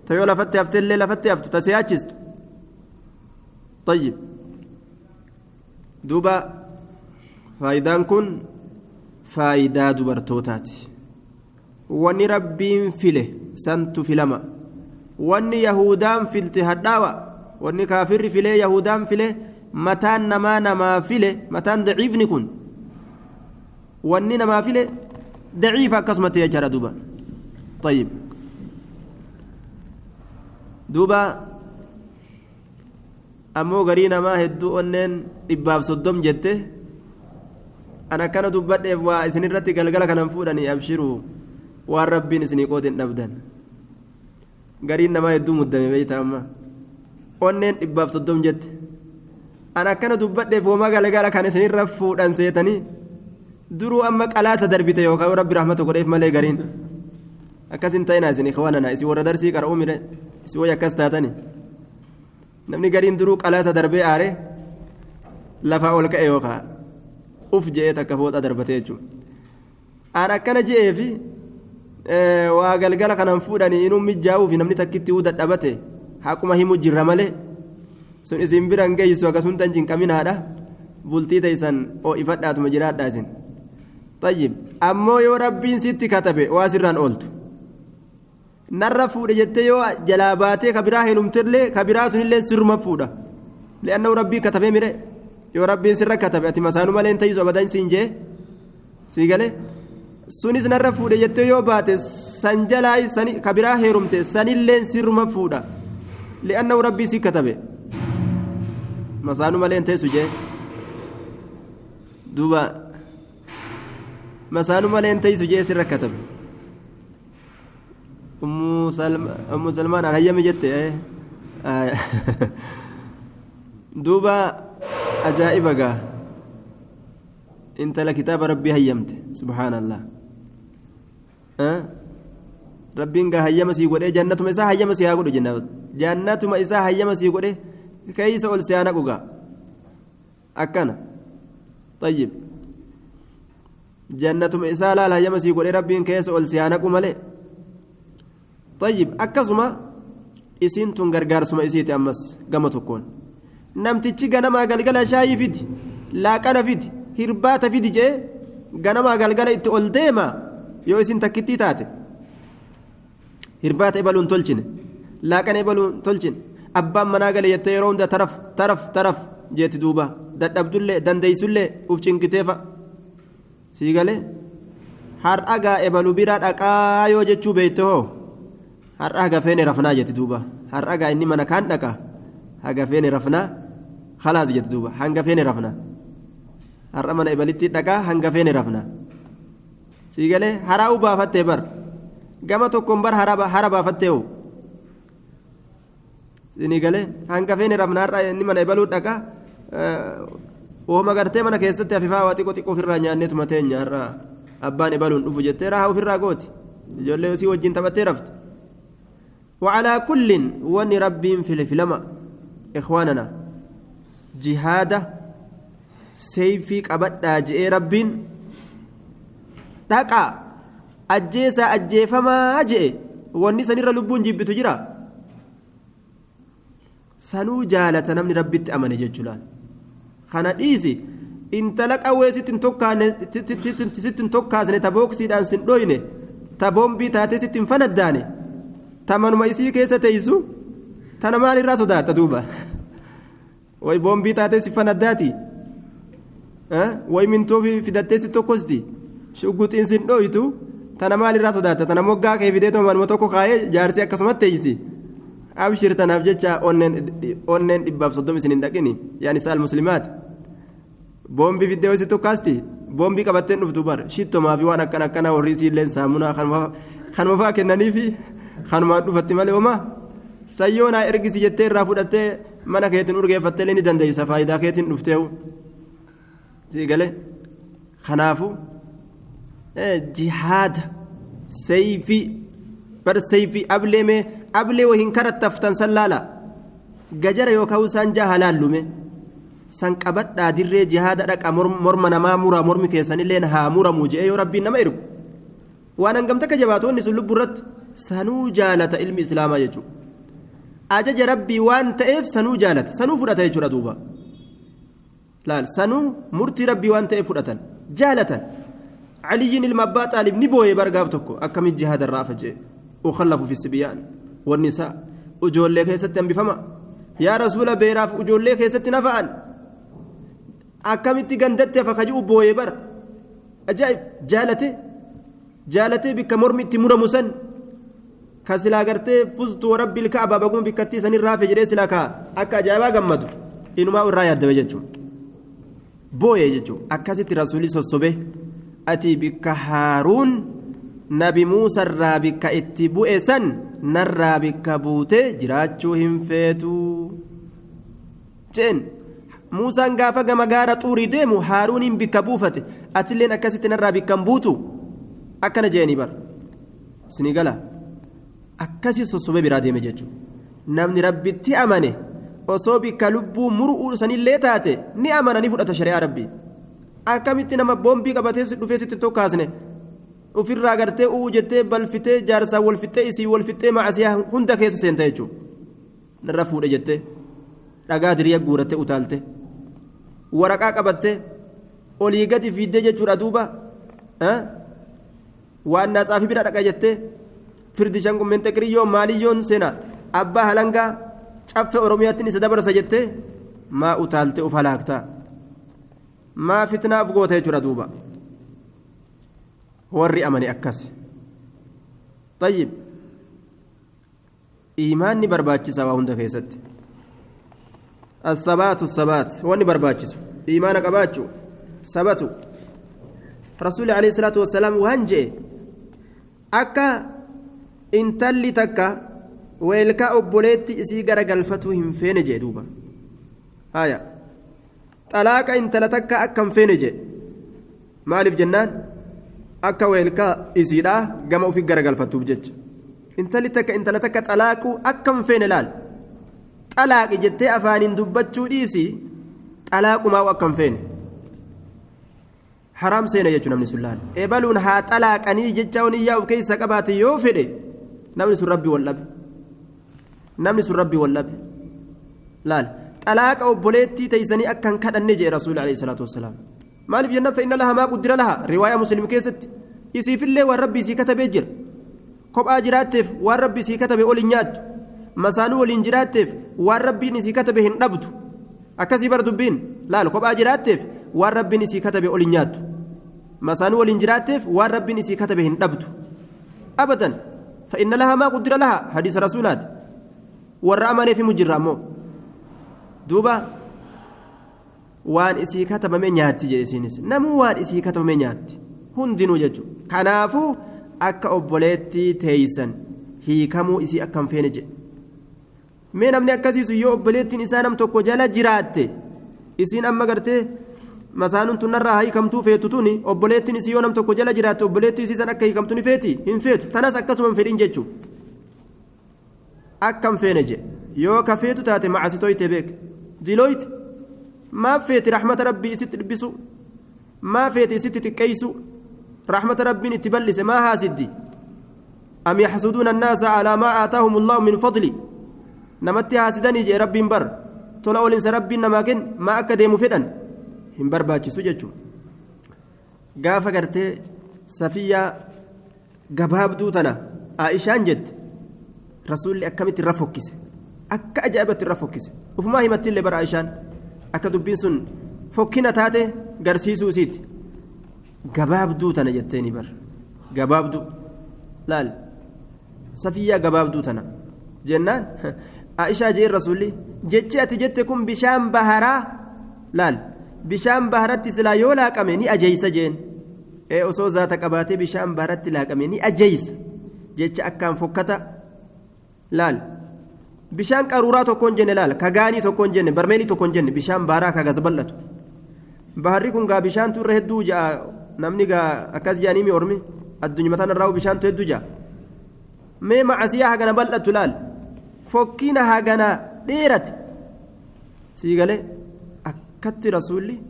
tayoo lafatti haftellee lafatti haftu tasiyaachistu طيب دوبا فايدان كن فايدا دبرتوتاتي واني ربين فيله سنت فيلما واني يهودان فيلتي هداوة واني كافر فيله يهودان فيله متان نما فيله متان ضعيف نكون واني نما فيله ضعيف كسمتي يا جرى دوبا طيب دوبا أمو غرينا ما هدو أنن إباب صدوم جته أنا كان دبّت إبوا إسنين رتي قلقلا كان فودني أبشروا والربين إسنين قوتين نبدان غرينا ما هدو مدامي بيتا أما أنن إباب صدوم جت أنا كان دبّت إبوا ما قلقلا كان إسنين رفودن سيتني درو أما قلات دربيته يوكا ربي رحمته قريف مالي غرين أكاسين تاينا إسنين إخواننا إسي وردرسي كرؤومي إسي ويكاس تاتني namni gariin duruu qalaasa darbee aare lafaa ol ka'e yookaan uf je'ee takka fooxa darbatee jechuudha aan akkana je'eefi waa galgala kanaan fuudhanii inuu mijaa'uuf namni takkitti uu dadhabate haquma himu jirra malee sun isin biraan geessu akkasuma tan jinqaminaadha bultii teessan ifadhaatuma jiraadhaa isin tayyib ammoo yoo rabbiin sitti katabe waa sirraan ooltu. narra fuudha jettee yoo jalaa baatee kabiraa heelumtillee kabiraa sunillee sirma fuudha le'annoo rabbii katabee mire yoo rabbiin sirra katabe ati masaanuu malee hin ta'isu abadan siin jee sii galee sunis narra fuudha jettee yoo baate san jalaa kabiraa heerumte sanillee sirma fuudha le'annoo rabbii sii katabe masaanuu malee hin ta'isu jee duuba masaanuu malee hin ta'isu jee sirra katabe. أم سلمان على هيا مجت دوبا أجائب جا أنت لكتاب ربي هيمت سبحان الله ربي إنك هيم سيقول جنة ما إسها هيم سيقول جنة ما إسها هيم سيقول كيس أول سيانا كوجا أكنا طيب جنة ما إسها لا هيم سيقول ربي إنك كيس أول سيانا كومالي طيب أكسما إسين تنغرغار سما إسيتي أمس قام تكون نمتيجي غنما غلغلا شاي فيدي لا كان فيدي هربات فيدي جي غنما غلغلا إتقول ديما يو إسين تكتي تاتي هربات إبالون تلجن لا كان إبالون تلجن أبام مناغل يتيرون دا طرف جيت دوبا دا عبدالله دنديسولله أفشن كتيفا سيغالي هر أغا إبالو بيرات أكا يو جيتشو بيتو har'a haga feene rafnaa jetti duuba har'a gaa inni mana kaan dhaqa haga feene rafnaa khalaas jetti duuba hanga feene rafnaa har'a mana ibalitti dhaqa hanga feene rafnaa sii galee haraa'uu baafattee bar gama tokkoon bar hara baafattee hoo sii galee hanga feene rafnaa har'a inni mana ibaluu dhaqa ooma gartee mana keessatti hafifaa waa xiqqoo ofirraa nyaanneetuma teenya har'a abbaan ibaluun dhufu jettee rahaa ofirraa gooti ijoollee sii wajjin taphattee rafte. وعلى كل ون ربي في الفلما إخواننا جهادة سيفك أبدا جئ ربي تاكا أجيسا أجيفما أجئ وني سنير لبون جيب تجرا سنو جالة نمني ربي تأمن ججلان خانا إيسي انت لك أوي ستن توكا سنتبوك سيدان سندويني تبوم بي تاتي ستن فنداني tamanuma isii keessa teessu tana maal irraa sodaata duuba way boombii taatee si fanaddaati way mintoo fidattee si tokkosti shugguxiin sin dhooytu tana maal irraa sodaata tana moggaa kee fideetuma manuma tokko kaayee jaarsii akkasumatti teessi abshir tanaaf jecha onneen 130 isin hin dhaqini yaani saal muslimaat boombii fiddee si tokkaasti boombii qabatteen dhuftu bar shittomaa fi waan akkana warri isiilleen saamunaa kanuma fa'aa kennaniifi kanumaan dhufatti malee homaa sayyoonaa ergisi jettee irraa fudhattee mana keetiin urgeeffattee ni dandeessa faayidaa keetiin dhufteewu sii galee kanaafu jihaada sayfii bar sayfii ablee wahiin karattaftan san laala gajara yookaan saanjaa halaallume san qabadhaa dirree jihaada dhaqa morma namaa mura mormi keessanillee haa muramuu je'ee yoo rabbiin nama ergu waan hangamta ka jabaatoonni sun lubburratti sanuu jaalata ilmi islaamaa jechuudha أجج ربي وان تأف سنو جالت سنو فرأت يجرى دوبا لا سنو مرتي ربي وان تأف فرأت جالة علي المبات علي نبوي برقابتكو أكم الجهاد الرافج وخلفوا في السبيان والنساء أجول لك يستن بفما يا رسول بيراف أجول لك يستن نفعا أكم تجندت فخجوا بوي بر أجايب جالته بك مرمي تمر مسن كسلا غرتي فزت ورب الكعبة بقوم بكتي سن الرافج ريس لك أكا جايبا غمد إنما الراية دبجتشو بوي جتشو أكاسيت رسولي سوسوبه أتي بك هارون نبي موسى الرابك اتبو إسن نرابك بوته جراتشو هم فيتو جين موسى غافا غمغارا طوري ديمو هارون بك بوفته أتلين أكاسيت نرابك بوتو أكنا جيني بر سنغالا أكاسي سوسوبه برا ديمه جتشو نمني ربي أمانه osoo bikka lubbuu muruu sanillee taate ni amananii fudhata shari'aa rabbii akkamitti nama boombii qabatee dhufee sitti tokkaasne ofirraa gartee uu jettee balfitee jaarsaa walfixxee isii walfixxee macasiyaa hunda keessa seenta jechuudha narra fuudhe jettee dhagaa diriyaa guurattee utaalte waraqaa qabattee olii gadi fiiddee jechuudha duuba waan naatsaafi bira dhaqa jettee firdi shangummeen xeqiriyyoon maaliyyoon seena abbaa halangaa caffee oromiyaattiin isa dabarsa jettee maa utaalte uf halaaktaa maa fitnaaf goota jechuudha duuba warri amane akkas tayyib iimaanni barbaachisaa waa hunda keessatti الثبات واني برباچسو ايمان قباچو ثبتو رسول عليه الصلاه والسلام وانجي اكا انتلي تكا ويلكا اوبوليتي اسي غرغلفتو هم فين جي دوبا هايا طلاق انتلا تكا اكم فين جي مالف جنان اكا ويلكا اسيدا غما في غرغلفتو جج انتلي تكا طلاقو اكم فين لال طلاق جتي افانين دبچو ديسي طلاق ما وكم فين حرام سينا يجو نمني سلال ايبلون ها طلاق اني جچاوني ياو كيسا قبات يو فدي نمني سر ربي والله نمني سر ربي والله لال طلاق او بوليتي تيسني اكن كدن جي رسول عليه الصلاه والسلام مالف جنة فإن لها ما قدر لها روايه مسلم كيست يسي في الله والربي سي كتب يجر كوب اجراتف والربي سي كتب اولنيات مسانو الانجراتف والربي نسي كتب هن دبتو اكاسي بردبين لا كوب اجراتف والربي نسي كتب اولنيات مسانو الانجراتف والربي نسي كتب هن دبتو ابدا فإن لها ما قدر لها حديث رسولات والرأمن في مجرمو دوبا وان اسي كتب من نياتي جيسينس نمو وان اسي كتب من نياتي هندنو ججو كنافو اكا اوبوليتي تيسن هي كمو اسي اكم فينجي من امني اكاسيسو يو اوبوليتين اسانم توكو جالا جراتي اسين اما غرتي مسانون تنرا هي كمتو فيتوتوني اوبوليتين اسي يونم توكو جالا جراتي اوبوليتي اسي سن اكاي كمتوني فيتي ان فيت تناس اكاسوم فيدين ججو اكم فينجي يو كفيتو تاتي مع سيتويتي بك ديلويت ما فيت رحمة ربي ستلبسو ما فيت ستتكيسو رحمة ربي تبلس ما هاسدي أم يحسدون الناس على ما آتاهم الله من فضلي نمتي هاسدني جي ربي بر تولو لنس ربي نماكن ما أكدي مفيدا هم بر باكي سججو قافة قرتي صفية قباب دوتنا عائشان جد رسول أكمت الرفوكس أكا أجابت الرفوكس وفما هي متل بر عائشان akka dubbiin sun fokkina taate garsiisuu isiiti gabaabduu tana jetteeni bar gabaabduu laal safiyyaa gabaabduu tana jennaan aishaa jeen rasuulli jechi ati jette kun bishaan baharaa laal bishaan baharatti silaa yoo laaqame ni ajeeysa jeen osoo zaata qabaatee bishaan baharatti laaqame ni ajeeysa jecha akkaan fokkata laal bishaan qaruuraa tokkoon jenne laal kagaanii tokkoon jenne barmeelii tokkoon jenne bishaan baaraa kagas bal'atu baharri kun gaa bishaantu irra hedduu ja'a namni gaa akkas jaanii mi ormi addunyaa tanarraa bishaantu hedduu ja'a mee macasiyaa hagana bal'atu laal fokkina hagana dheerate sii galee akkatti rasuulli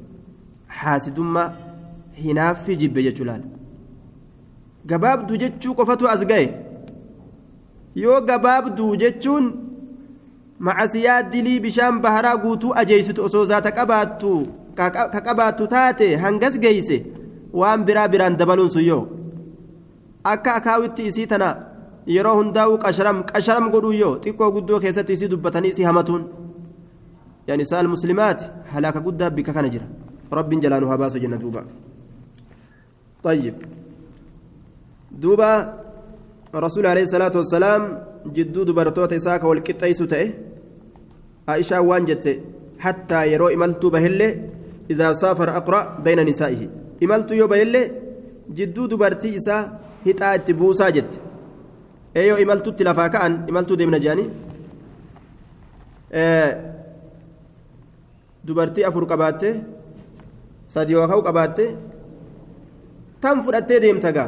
haasidummaa hinaaffi jibbe jechuu laal gabaabduu jechuu qofatu as ga'e yoo gabaabduu jechuun macasiyaa dilii bishaan baharaa guutuu ajeeysitu osoo zaata qabaattu taate hangas geeyse waan biraan dabaluun sun yoo akka akaawitti isii tana yeroo hundaa'uu qasharam godhuu yoo xiqqoo guddoo keessatti isii dubbatanii isii hamatuun yani saal muslimaati halaaka guddaa bika kana jira rabbiin jalaanu haa baasu jenna duuba طيب دوبا رسول عليه الصلاة والسلام جدو دبرتوت إساك والكتايس تأه عائشة وانجت حتى يرو إملتو بهله إذا سافر أقرأ بين نسائه إملتو يو بهله جدو دبرتي إسا هتا اتبوسا جت أيو إملتو تلافاكا إملتو ديمنا جاني دبرتي أفر قباتي ساديو وكاو قباتي تم فرأتي ديمتاقا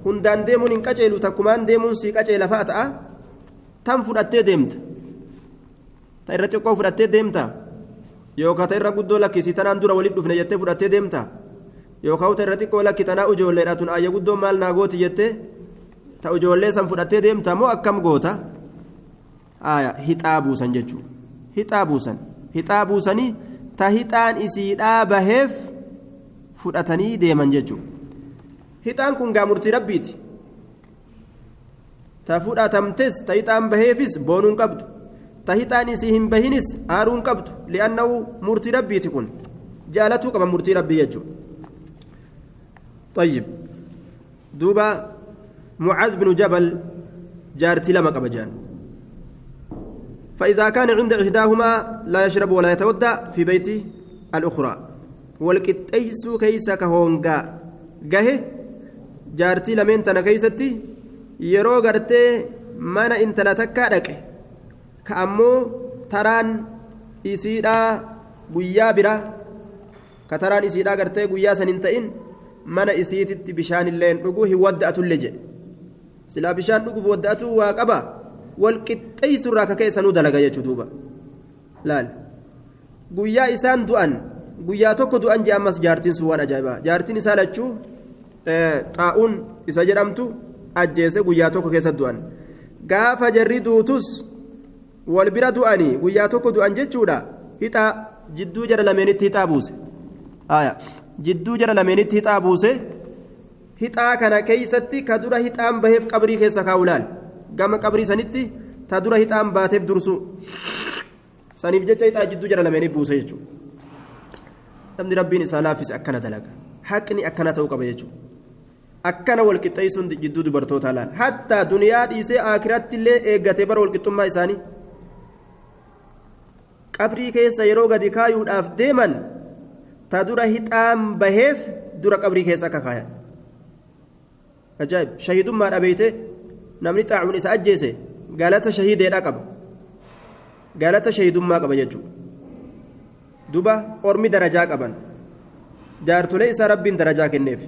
hundaan deemuun hin qaceelu takkumaan deemuun sii qaceela fa'a ta'a tan fudhattee deemta ta irra xiqqoo fudhattee deemta yookaan ta irra guddoo lakkisii tanaan dura walitti dhufne jettee fudhattee deemta yookaan ta irra xiqqoo lakki tanaa ijoolleedha tun ayya guddoo maal naa gooti jettee ta ijoollee san fudhattee deemta moo akkam goota hixaa buusan jechuudha hixaa buusanii ta hixaan isiidhaa baheef fudhatanii deeman jechuudha. hixaan kun gaa murtii rabbiiti ta fudhatamtes ta hixaan baheefis boonuun qabdu ta hixaan isii hin bahinis aaruun qabdu li'annahu murtii rabbiiti kun jaalatuu qaba murtii rabbii jechuudha طيب دوبا معاذ بن جبل جارتي لما قبجان فإذا كان عند إحداهما لا يشرب ولا يتودع في بيت الأخرى والكتيس كيس كهونغا جهه jaartii lameen tana keeysatti yeroo gartee mana intala takkaa dhaqe ka ammoo taraan isiidhaa guyyaa bira ka taraan isiidhaa gartee guyyaa san hin ta'in mana isiititti bishaan illee dhuguu hin wadda'atullee jedhe silaa bishaan dhuguuf wadda'atuu waa qaba wal qixxeessurraa ka keessanuu dalaga jechuu duuba laal guyyaa isaan du'an guyyaa tokko du'an jee ammas jaartiin sun waan ajaa'ibaa jaartiin isaa lachuu xaa'uun isa jedhamtu ajjeese guyyaa tokko keessa du'an gaafa jarri duutus wal bira du'anii guyyaa tokko du'an jechuudha hixaa jidduu jara lameenitti hixaa buuse jidduu jara lameenitti hixaa buuse hixaa kana keeysatti ka dura hixaan baheef qabrii keessa kaa'ulaal gama qabrii sanitti ta dura hixaan baateef dursu saniif jecha hixaa jidduu jara lameeniif buuse jechuudha namni rabbiin isaa laaffise akkana dalaga haqni akkana ta'uu qaba jechuudha akkana walqixxeessuun jidduu dubartootaa laal hattaa duniyaa dhiisee akiraatti illee eeggatee bara walqixxummaa isaanii qabrii keessa yeroo gadi kaayuudhaaf deeman ta dura hixaan baheef dura qabrii keessa akka kaayan ajaa'ib shahidummaa dhabeeyte namni xaa'uun isa ajjeese galata shahiideedhaa qaba galata shahidummaa qaba jechuudha duba ormi darajaa qaban jaartolee isaa rabbiin darajaa kenneef